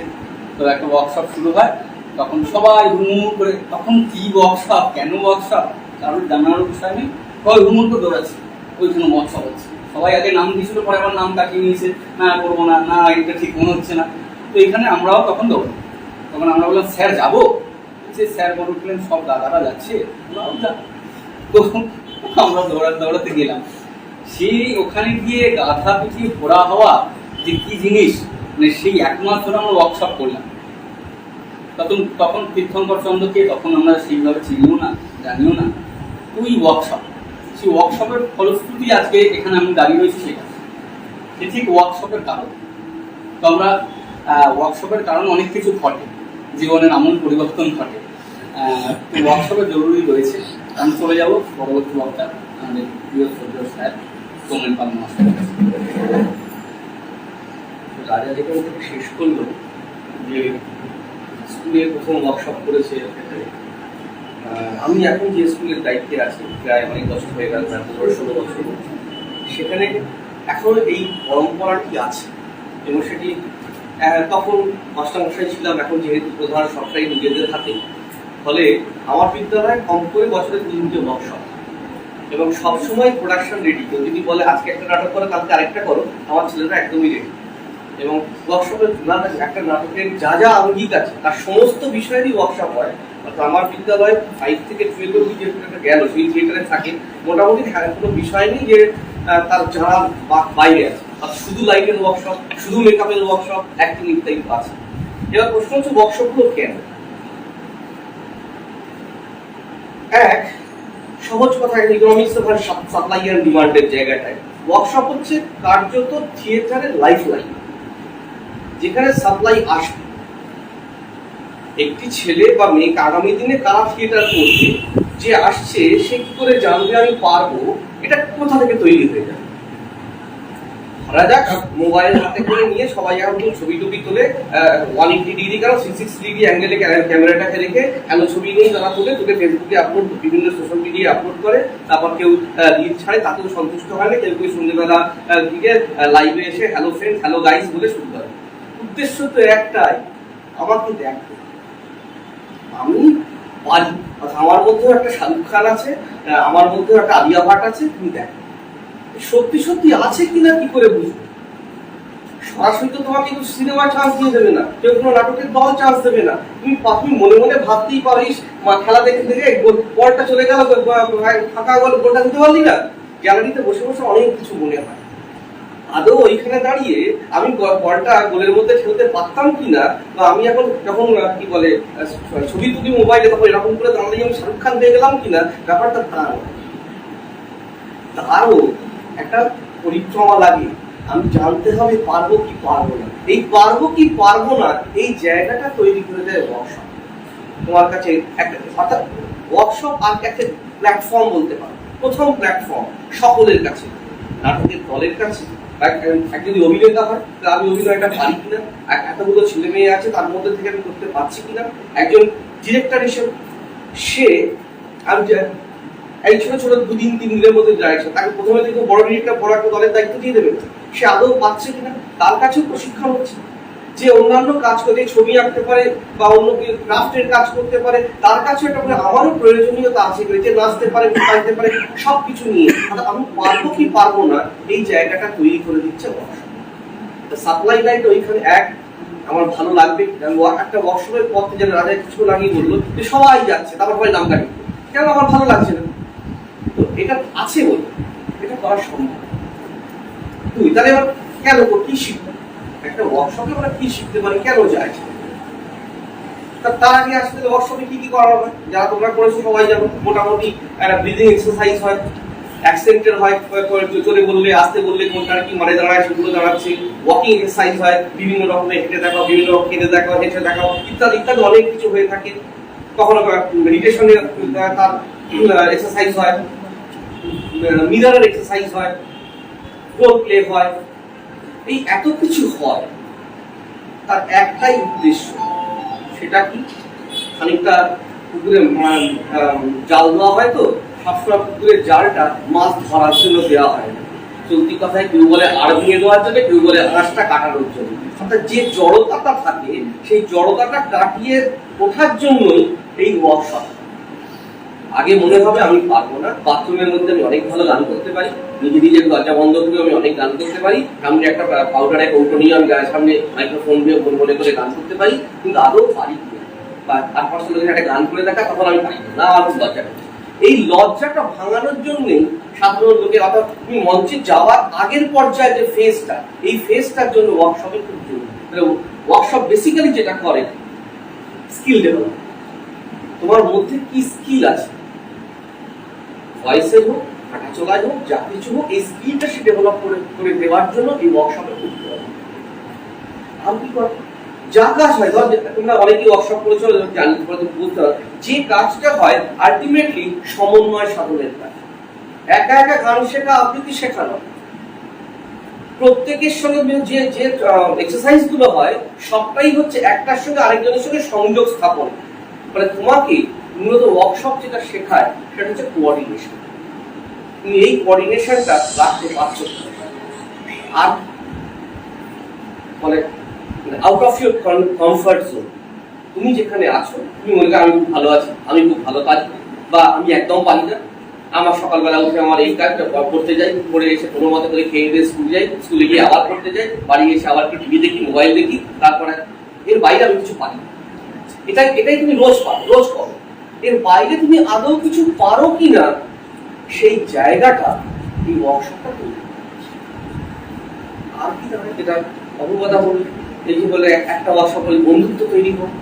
তো একটা ওয়ার্কশপ শুরু হয়, তখন সবাই হুমুর করে, তখন কি ওয়ার্কশপ, কেন ওয়ার্কশপ, কারোর জানার বিষয় নেই, সবাই হুমুর করে দৌড়াচ্ছে, ওইখানে ওয়ার্কশপ হচ্ছে। সবাই আগে নাম দিয়েছিল, পরে আবার নাম কাটিয়ে নিয়েছে, না করবো না, না এটা ঠিক মনে হচ্ছে না। তো এইখানে আমরাও তখন দৌড়াই। তখন আমরা বললাম, স্যার যাবো? স্যার বলে উঠলেন, সব দাদারা যাচ্ছে, তো আমরা দৌড়াতে গেলাম। সেই ওখানে গিয়ে গাধা পিছিয়ে ঘোরা হওয়া যে কি জিনিস, মানে সেই 1 মাস ধরে আমরা ওয়ার্কশপ করলাম। তখন তীর্থঙ্কর চন্দ্রকে তখন আমরা সেইভাবে চিনিও না, জানিও না। 2 ওয়ার্কশপ, সেই ওয়ার্কশপের ফলশ্রুতি আজকে এখানে আমি দাঁড়িয়ে রয়েছি। সেটা ঠিক ওয়ার্কশপের কারণ। তো আমরা ওয়ার্কশপের কারণ অনেক কিছু ঘটে, জীবনের আমূল পরিবর্তন ঘটে। ওয়ার্কশপের জরুরি রয়েছে। আমি চলে যাব পরবর্তী বক্তা আমাদের প্রিয় শ্রদ্ধেয় স্যার সোমেন পাল মাস্টার। রাজা যেখান থেকে শেষ করলো যে স্কুলে প্রথম ওয়ার্কশপ করেছে, আমি এখন যে স্কুলের দায়িত্বে আছি প্রায় অনেক বছর হয়ে গেল, 15-16 বছর, সেখানে এখনো এই পরম্পরাটি আছে এবং সেটি তখন মাস্টারমশাই ছিলাম, এখন যেহেতু প্রধান সবটাই নিজেদের হাতে, ফলে আমার বিদ্যালয়ে কম করে বছরে 3টে ওয়ার্কশপ এবং সবসময় প্রোডাকশন রেডি। কেউ যদি বলে আজকে একটা নাটক করো কালকে আরেকটা করো, আমার ছেলেরা একদমই রেডি। এবং ওয়ার্কশপের একটা নাটকের যা যা আঙ্গিক আছে তার সমস্ত বিষয়েরই ওয়ার্কশপ হয়। অর্থাৎ আমার বিদ্যালয়ে 5 থেকে 12 অবধি যে গেল সেই থিয়েটারে থাকে, মোটামুটি কোনো বিষয় নেই যে তার যারা বাইরে আছে, অর্থাৎ শুধু লাইটের ওয়ার্কশপ, শুধু মেকআপের ওয়ার্কশপ, অ্যাক্টিং ইত্যাদি আছে। এবার প্রশ্ন হচ্ছে ওয়ার্কশপগুলো কেন? এক সহজ কথা, ইকোনমিক্স অফ সাপ্লাই অ্যান্ড ডিমান্ডের জায়গাটায় ওয়ার্কশপ হচ্ছে কার্যত থিয়েটারের লাইফ লাইন, যেখানে সাপ্লাই আসবে। একটি ছেলে বা মেয়েকে আগামী দিনে কারা থিয়েটার করবে, যে আসছে সে কি করে জানবে আমি পারবো, এটা কোথা থেকে তৈরি হয়ে যাবে? ধরা যাক মোবাইল হাতে করে নিয়ে সবাই এখন ছবি টবি তোলে, 180 ডিগ্রি কেন 360 ডিগ্রি অ্যাঙ্গেলে ক্যামেরাটাকে রেখে এমন ছবি নিয়ে তারা তোলে, তোকে ফেসবুকে আপলোড, বিভিন্ন সোশ্যাল মিডিয়ায় আপলোড করে, তারপর কেউ রিল ছাড়ে, তাতেও সন্তুষ্ট হয় না। কেউ কেউ সন্ধ্যেবেলা দিকে লাইভে এসে হ্যালো ফ্রেন্ড, হ্যালো গাইস বলে শুরু করে। উদ্দেশ্য তো একটাই, আমাকে দেখো, আমি পারি। আমার মধ্যেও একটা শাহরুখ খান আছে, আমার মধ্যেও একটা আলিয়া ভাট আছে, তুমি দেখো সত্যি সত্যি আছে কিনা কি করে বুঝবো? সরাসরি তো তোমাকে কেউ সিনেমায় চান্স দিয়ে দেবে না, কেউ কোনো নাটকের দল চান্স দেবে না। তুমি মনে মনে ভাবতেই পারিস, খেলা দেখে দেখে বলটা চলে গেল, ফাঁকা গেল, গোলটা দিতে পারলি না। গ্যালারিতে বসে বসে অনেক কিছু মনে হয়, আদৌ ওইখানে দাঁড়িয়ে আমি বলটা গোলের মধ্যে খেলতে পারতাম কিনা, বা আমি এখন যখন কি বলে ছবি তুলি মোবাইলে, তখন এরকম করে দাঁড়িয়ে আমি শাহরুখ খান পেয়ে গেলাম কিনা, ব্যাপারটা তারও একটা পরিক্রমা লাগে। আমি জানতে হবে পারবো কি পারবো না। এই পারবো কি পারবো না এই জায়গাটা তৈরি করে দেয় ওয়ার্কশপ। তোমার কাছে একটা, অর্থাৎ ওয়ার্কশপ আর একটা প্ল্যাটফর্ম বলতে পারো, প্রথম প্ল্যাটফর্ম সকলের কাছে, নাটকের দলের কাছে। যদি অভিনেতা হয় তাহলে আমি অভিনয়টা পারি কিনা, এতগুলো ছেলে মেয়ে আছে তার মধ্যে থেকে আমি করতে পারছি কিনা। একজন ডিরেক্টর হিসেবে সে, আমি এই ছোট ছোট 2-3 দিনের মধ্যে ডাইরেকশন, তাকে প্রথমে থেকে বড় ডিরেক্টর বড় একটা দলের দায়িত্ব দিয়ে দেবে, সে আদৌ পাচ্ছে কিনা। তার কাছেও প্রশিক্ষণ হচ্ছে। যে অন্যান্য কাজ করে, ছবি আঁকতে পারে বা অন্য ক্রাফটের কাজ করতে পারে, তার কাছে এটা বলে আমারও প্রয়োজনীয়তা আছে, যে নাচতে পারে, গাইতে পারে, সবকিছু নিয়ে আমি পারবো কি পারবো না এই জায়গাটা তৈরি করে দিচ্ছে ওয়ার্কশপ। সাপ্লাই লাইনটা ওইখানে এক আমার ভালো লাগবে। একটা ওয়ার্কশপের পথে যেন রাজা কিছু লাগিয়ে বললো যে সবাই যাচ্ছে, তারপর সবাই নাম কাটি, কেন আমার ভালো লাগছে না। তো এটা আছে বলে এটা করা সম্ভব। তুই তাহলে এবার কেন কি শিখবো? একটা ওয়ার্কশপে আমরা কি শিখতে পারি, কেন যায়? তার আগে আসলে ওয়ার্কশপে কি কি করা হবে, যারা তোমরা করেছো সবাই জানো। মোটামুটি একটা ব্রিদিং এক্সারসাইজ হয়, অ্যাকসেন্টের হয়, জোরে বললে আস্তে বললে কোনটার কি মানে দাঁড়ায় সেগুলো দাঁড়াচ্ছে। ওয়াকিং এক্সারসাইজ হয়, বিভিন্ন রকমের হেঁটে দেখাও, বিভিন্ন রকম হেঁটে দেখাও, হেঁটে দেখাও, ইত্যাদি ইত্যাদি অনেক কিছু হয়ে থাকে। কখনো মেডিটেশনের তার এক্সারসাইজ হয়, মিররের এক্সারসাইজ হয়, রোল প্লে হয়। এই এত কিছু হয়, তার একটাই উদ্দেশ্য, সেটা কি? খানিকটা পুকুরে জাল দেওয়া হয়, তো সবসময় পুকুরের জালটা মাছ ধরার জন্য দেওয়া হয় না। চলতি কথায় কেউ বলে আড় ভেঙে দেওয়ার জন্য, কেউ বলে আঁশটা কাটানোর জন্য। অর্থাৎ যে জড়তাটা থাকে সেই জড়তাটা কাটিয়ে ওঠার জন্যই এই ওয়ার্কশপ। আগে মনে হবে আমি পারবো না, বাথরুমের মধ্যে আমি অনেক ভালো গান করতে পারি, নিজে নিজের দরজা বন্ধ করে আমি অনেক গান করতে পারি, সামনে একটা পাউডারে কৌটো নিয়ে আমি গায়ের সামনে মাইক্রোফোন দিয়ে মনে করে গান করতে পারি, কিন্তু আদৌ পারি বা তার পাশে একটা গান করে দেখা, তখন আমি পারি না, আমার খুব লজ্জা। এই লজ্জাটা ভাঙানোর জন্যই সাধারণ লোকের, অর্থাৎ তুমি মঞ্চে যাওয়ার আগের পর্যায়ে যে ফেজটা, এই ফেজটার জন্য ওয়ার্কশপের খুব জরুরি। ওয়ার্কশপ বেসিক্যালি যেটা করে স্কিল ডেভেলপ। তোমার মধ্যে কি স্কিল আছে, ভয়েসের হোক, হাঁটা চলায় হোক, যা কিছু হোক, এই স্কিলটা সে ডেভেলপ করে দেওয়ার জন্য এই ওয়ার্কশপে করতে হবে। আর কি করে যা কাজ হয়, ধর তোমরা অনেকেই ওয়ার্কশপ করেছো, জানি তোমাদের বুঝতে হবে যে কাজটা হয় আলটিমেটলি সমন্বয় সাধনের কাজ। একা একা গান শেখা, আবৃত্তি শেখা নয়। প্রত্যেকের সঙ্গে যে যে এক্সারসাইজ গুলো হয় সবটাই হচ্ছে একটার সঙ্গে আরেকজনের সঙ্গে সংযোগ স্থাপন। মানে তোমাকে মূলত ওয়ার্কশপ যেটা শেখায় সেটা হচ্ছে কোঅর্ডিনেশন। তুমি এই কোঅর্ডিনেশনটা রাখতে পারছো আর মানে out of your comfort zone. তুমি যেখানে আছো, তুমি মনে করো আমি খুব ভালো আছি, আমি খুব ভালো কাজ, বা আমি একদম পারি না, আমার সকালবেলা উঠে আমার এই কাজটা করতে যাই, করে এসে কোনো মতো করে খেয়ে দিয়ে স্কুল যাই, স্কুলে গিয়ে আবার করতে যাই, বাড়ি এসে আবার একটু টিভি দেখি, মোবাইল দেখি, তারপরে এর বাইরে আমি কিছু পারি না। এটাই তুমি রোজ করো। এর বাইরে তুমি আদৌ কিছু পারো কিনা সেই জায়গাটা এই ওয়ার্কশপটা তৈরি। আর কি তাহলে যেটা অভিজ্ঞতা বলবে, এই যে বলে একটা ওয়ার্কশপ বলে বন্ধুত্ব তৈরি হোক,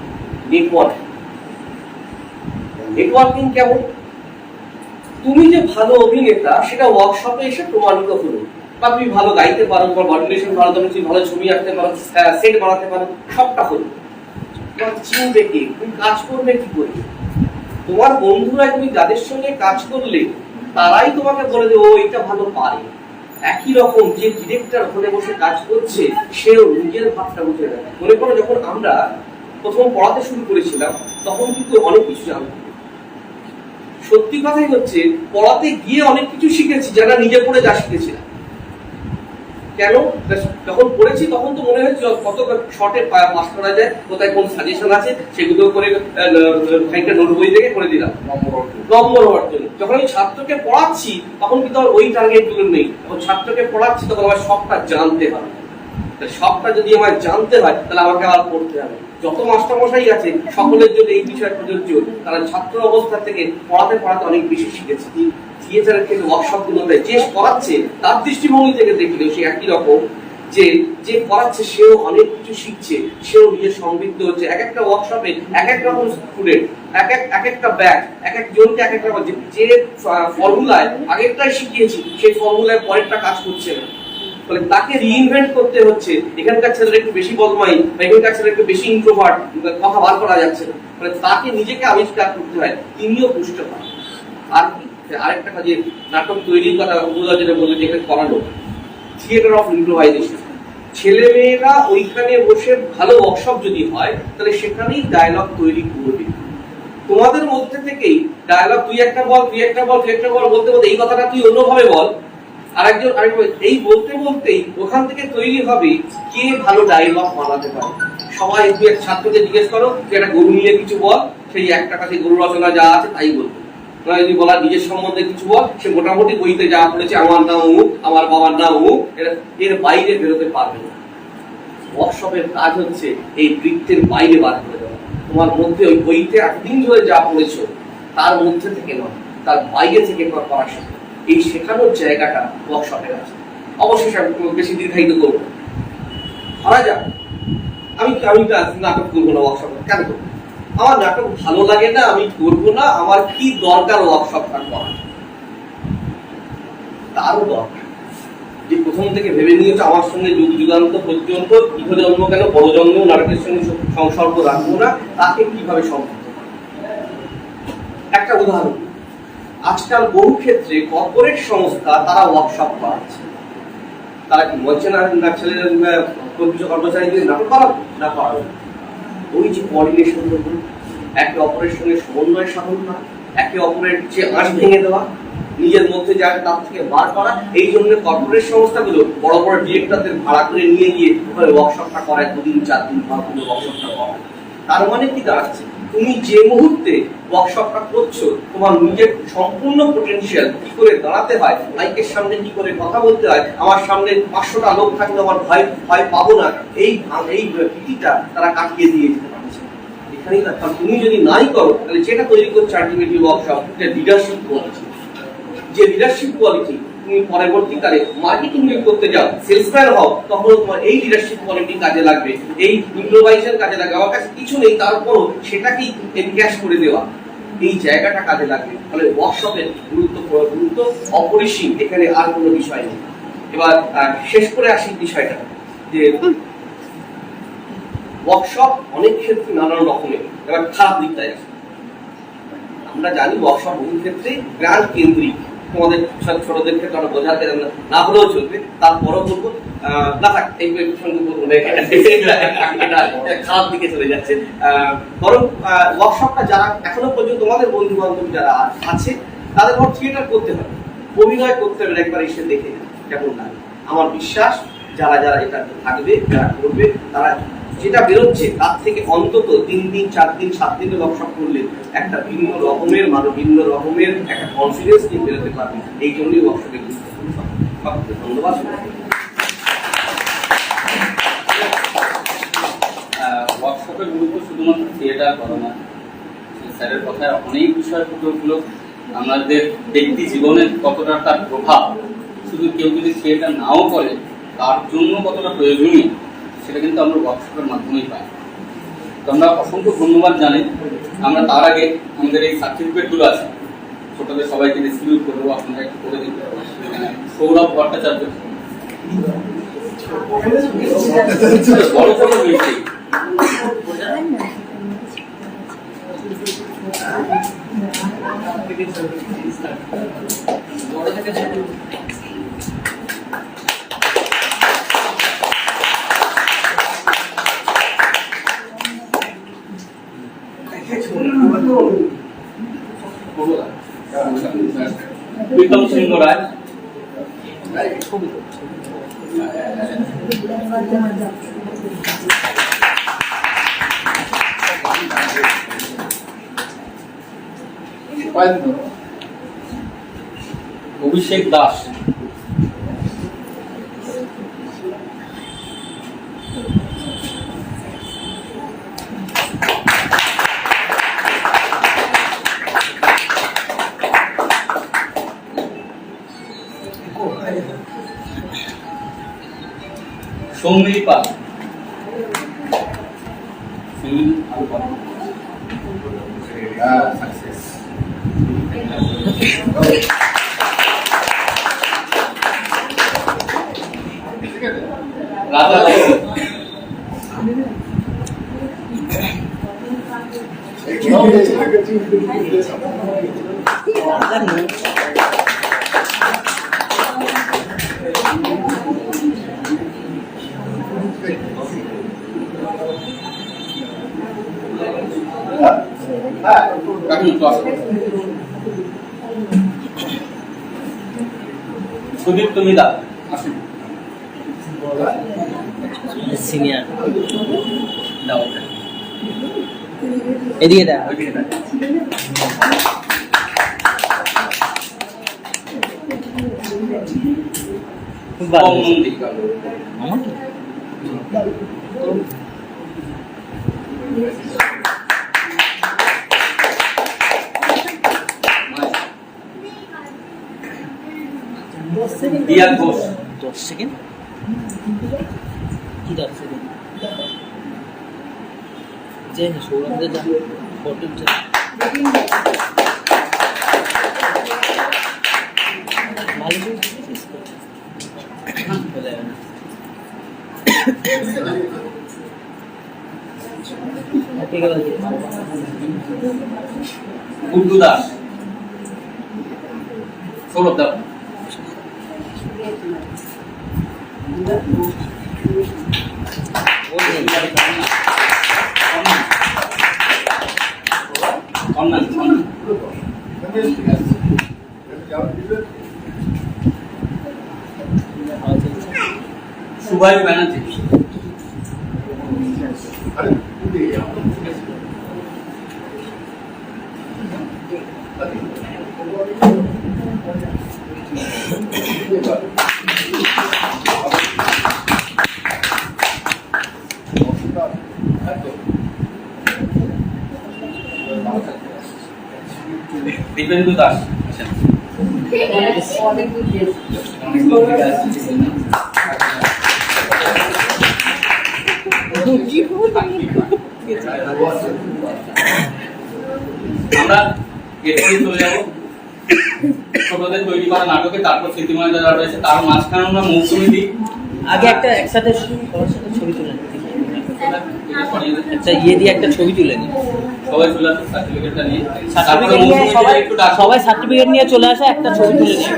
নেটওয়ার্কিং কেমন? তুমি যে ভালো অভিনেতা সেটা ওয়ার্কশপে এসে প্রমাণিত হলো, বা তুমি ভালো গাইতে পারো, তোমার মডুলেশন ভালো, তুমি ভালো ছবি আঁকতে পারো, সেট বানাতে পারো, সবটা হলো। তোমার চিনবে কি, তুমি কাজ করবে কি করে? তোমার বন্ধুরা তুমি যাদের সঙ্গে কাজ করলে তারাই তোমাকে বলে দেবে ও এটা ভালো পারে। একই রকম যে ডিরেক্টর ওখানে বসে কাজ করছে সেও নিজের ভাবটা বুঝে নেয়। মনে করো যখন আমরা প্রথম পড়াতে শুরু করেছিলাম তখন কিন্তু অনেক কিছু জানতাম। সত্যি কথাই হচ্ছে পড়াতে গিয়ে অনেক কিছু শিখেছি যারা নিজে পড়ে যা শিখেছিলাম। কেন? যখন পড়েছি তখন তো মনে হচ্ছে কত শর্টে পাস করা যায়, কোথায় কোন সাজেশন আছে সেগুলো করে খানিকটা নোট বই থেকে করে দিলাম নম্বর হওয়ার জন্য। যখন আমি ছাত্রকে পড়াচ্ছি তখন কিন্তু ওই টার্গেট গুলো নেই, যখন ছাত্রকে পড়াচ্ছি তখন আমার সবটা জানতে হবে। সবটা যদি আমার জানতে হয় তাহলে আমাকে আবার পড়তে হবে। যত মাস্টারমশাই আছে সকলের জন্য এই বিষয় প্রযোজ্য, তারা ছাত্র অবস্থা থেকে পড়াতে অনেক বেশি শিখেছে। থিয়েটারের ক্ষেত্রে ওয়ার্কশপ গুলোতে যে পড়াচ্ছে তার দৃষ্টিভঙ্গি থেকে দেখলেও সে একই রকম, যে পড়াচ্ছে সেও অনেক কিছু শিখছে, সেও নিজের সমৃদ্ধ হচ্ছে। এক একটা ওয়ার্কশপে এক এক রকম স্টুডেন্ট, এক একটা ব্যাচ, এক একজনকে এক এক রকম, যে ফর্মুলায় আগেরটাই শিখিয়েছি সেই ফর্মুলায় পরেরটা কাজ করছে না, ফলে তাকে রিইনভেন্ট করতে হচ্ছে। এখানকার ছেলেরা একটু বেশি বদমাই, এখানকার ছেলেরা একটু বেশি ইন্ট্রোভার্ট, কথা বার করা যাচ্ছে না, ফলে তাকে নিজেকে আবিষ্কার করতে হয়, তিনিও পুষ্ট হয়। আর কি আরেকটা কাজে নাটক তৈরির কথা উপজা যেটা বললো, যেখানে করানো থিয়েটার অফ ইম্প্রোভাইজেশন। ছেলে মেয়েরা ওইখানে বসে ভালো ওয়ার্কশপ যদি হয় তাহলে সেখানেই ডায়লগ তৈরি করবে। তোমাদের মধ্যে থেকেই ডায়লগ তুই একটা বল বলতে বলতে এই কথাটা তুই অন্যভাবে বল, আরেকজন এই বলতে বলতেই ওখান থেকে তৈরি হবে কে ভালো ডায়লগ বানাতে পারে। সবাই তুই এক ছাত্রকে জিজ্ঞেস করো তুই একটা গরু নিয়ে কিছু বল, সেই একটা কাছে গরু রচনা যা আছে তাই বলবে। যদি বলা নিজের সম্বন্ধে কিছু বল, সে মোটামুটি বইতে যা পড়েছে আমার নাম অমুক, আমার বাবার নাম অমুক, এর বাইরে বেরোতে পারবে না। ওয়ার্কশপের কাজ হচ্ছে এই বৃত্তের বাইরে বার করে দেওয়া। তোমার মধ্যে ওই বইতে একদিন ধরে যা পড়েছো তার মধ্যে থেকে নয়, তার বাইরে থেকে করা শেখা। এই শেখানোর জায়গাটা ওয়ার্কশপের আছে। অবশেষে আমি বেশি দীর্ঘায়িত করবো। ধরা যাক আমি নাটক করবো না ওয়ার্কশপে। কেন করবো? আমার নাটক ভালো লাগে না, আমি করবো না। আমার কি দরকার ওয়ার্কশপটা করা? তারও দরকার যে প্রথম থেকে ভেবে নিয়েছে আমার সঙ্গে যুগ যুগান্ত পর্যন্ত ইহজন্ম কেন পরজন্মেও নাটকের সঙ্গে সংসর্গ রাখবো না, তাকে কিভাবে সম্পর্ক। একটা উদাহরণ, আজকাল বহু ক্ষেত্রে কর্পোরেট সংস্থা তারা ওয়ার্কশপ করাচ্ছে। তারা কি বলছে না ছেলেদের কর্মচারীদের নাটক করাবো না করাবো? ওই যে কোঅর্ডিনেশন করবো, একে অপরের সঙ্গে সমন্বয় সাধন করা, একে অপরের যে আঁচ ভেঙে দেওয়া, নিজের মধ্যে যা তার থেকে বার করা। এই জন্য কর্পোরেট সংস্থাগুলো বড় বড় ডিরেক্টরদের ভাড়া করে নিয়ে গিয়ে ওয়ার্কশপটা করায়, 2 দিন 4 দিন ওয়ার্কশপটা করা। তার মানে কি দাঁড়াচ্ছে, তুমি যে মুহূর্তে ওয়ার্কশপটা করছো তোমার নিজের সম্পূর্ণ পটেনশিয়াল কি করে দাঁড়াতে হয়, মাইকের সামনে কি করে কথা বলতে হয়, আমার সামনে 500টা লোক থাকলে আমার ভয় পাবো না, এই ভীতিটা তারা কাটিয়ে দিয়ে যেতে পারছে। এখানেই না, তুমি যদি নাই করো তাহলে যেটা তৈরি করছে আলটিমেটলি ওয়ার্কশপ, লিডারশিপ কোয়ালিটি। যে লিডারশিপ কোয়ালিটি তুমি পরবর্তীকালে মার্কেটিং করতে যাও, সেলসম্যান হও, তখন তোমার এই লিডারশিপ কোয়ালিটি কাজে লাগবে, এই ইম্প্রোভাইজেশন কাজে লাগবে। আমার কাছে কিছু নেই তারপরও সেটাকেই এনক্যাশ করে দেওয়া, এই জায়গাটা কাজে লাগবে, ফলে ওয়ার্কশপের গুরুত্ব অপরিসীম, এখানে আর কোনো বিষয় নেই। এবার শেষ করে আসি বিষয়টা, যে ওয়ার্কশপ অনেক ক্ষেত্রে নানান রকমের, এবার খারাপ দিকটাই আছে। আমরা জানি ওয়ার্কশপ বহু ক্ষেত্রে গ্রান্ট কেন্দ্রিক, তোমাদের ছোটদের ক্ষেত্রে আমরা বোঝাতে না হলেও চলবে, তারপরও বলবো না থাক এই সঙ্গে বলবো না, এটা খারাপ দিকে চলে যাচ্ছে। বরং ওয়ার্কশপটা যারা এখনো পর্যন্ত তোমাদের বন্ধু বান্ধব যারা আছে তাদের পর থিয়েটার করতে হবে, অভিনয় করতে হবে, একবার এসে দেখে কেমন লাগে। আমার বিশ্বাস যারা যারা এটা থাকবে, যারা করবে, তারা যেটা বেরোচ্ছে তার থেকে অন্তত 3 দিন 4 দিন 7 দিনের ওয়ার্কশপ করলে একটা ভিন্ন রকমের ভিন্ন রকমের একটা কনফিডেন্স নিয়ে বেরোতে পারবে। এই জন্যই ওয়ার্কশপে গুরুত্বপূর্ণ। ধন্যবাদ। ওয়ার্কশপের গুরুত্ব শুধুমাত্র থিয়েটার করা না, স্যারের কথায় অনেক বিষয় ফুটে আমাদের ব্যক্তি জীবনের কতটা তার প্রভাব, শুধু কেউ যদি থিয়েটার নাও করে তার জন্য কতটা প্রয়োজনীয় সেটা কিন্তু আমরা ওয়ার্কশপের মাধ্যমেই পাই। তো আমরা অসংখ্য ধন্যবাদ জানি। আমরা তার আগে আমাদের এই সার্টিফিকেটগুলো আছে, ছোটদের সবাইকে ডিস্ট্রিবিউট করবো, আপনারা একটু করে দিন। সৌরভ ভট্টাচার্য, বড় ছোট মিষ্টি, প্রীতম সিংহ রায়, অভিষেক দাস, সৌমিলি পাল, রাধা সুদীপ তুমিদা, আসুন। সিনিয়র দাও এদিকে দাও, খুব ভালো দিয়া ঘোষ, 10 সেকেন্ড কি 10 সেকেন্ড যে সৌরভদের যা ফটো ভালো গুড্ডু দাস, সৌরভ দাও, সুভাষ ব্যানার্জি, দীপেন্দু দাস, আমরা এরপরে চলে যাবো ছোটদের তৈরি করা নাটকে, তারপর স্মৃতিময় যারা রয়েছে তার মাঝখানে আমরা মৌসুমী দিই। আগে একটা একসাথে সবার সাথে ছবি তুলে নিই। একটা ইয়ে দিয়ে একটা ছবি তুলে নিই। সবাই চলে আসে সার্টিফিকেটটা নিয়ে, তারপরে সার্টিফিকেট নিয়ে মৌসুমীকে সবাই একটু ডাকবো। সবাই সার্টিফিকেট নিয়ে চলে আসে, একটা ছবি তুলে নিই।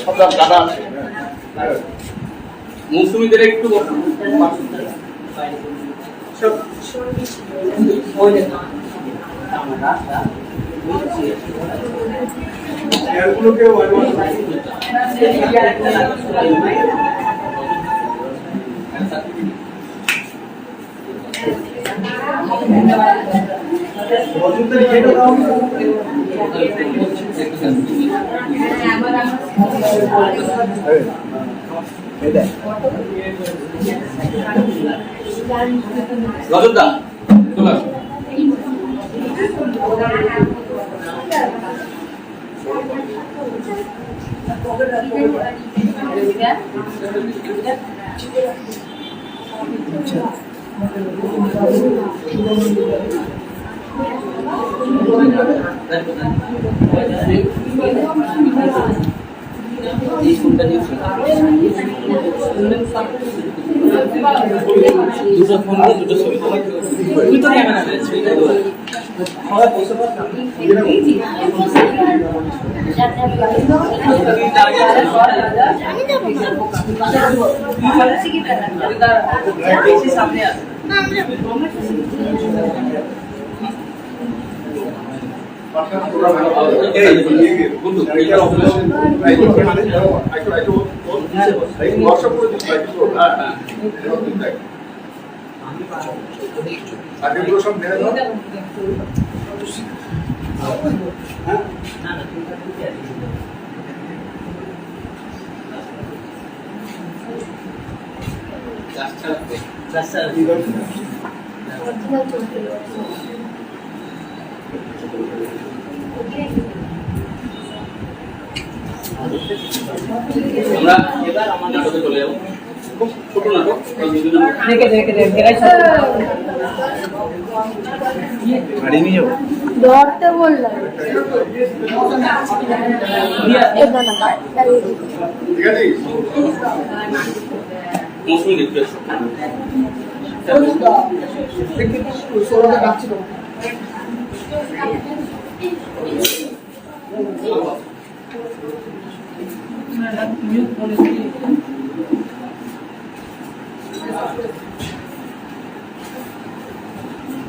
সব দাদা আছে। মৌসুমীদের একটু রজতদা চলে আসো। দুটো ফোন দিয়ে দুটো ছবি তুই তো ক্যামেরা সামনে আছে। সব মেরে দাও। আমরা এবার আমার নাটকে চলে যাবো। খুব ছোট নাটক, এই দুজন ধরতে বললাম এটা না ঠিক আছে। মৌসুমী দেখতে এসো।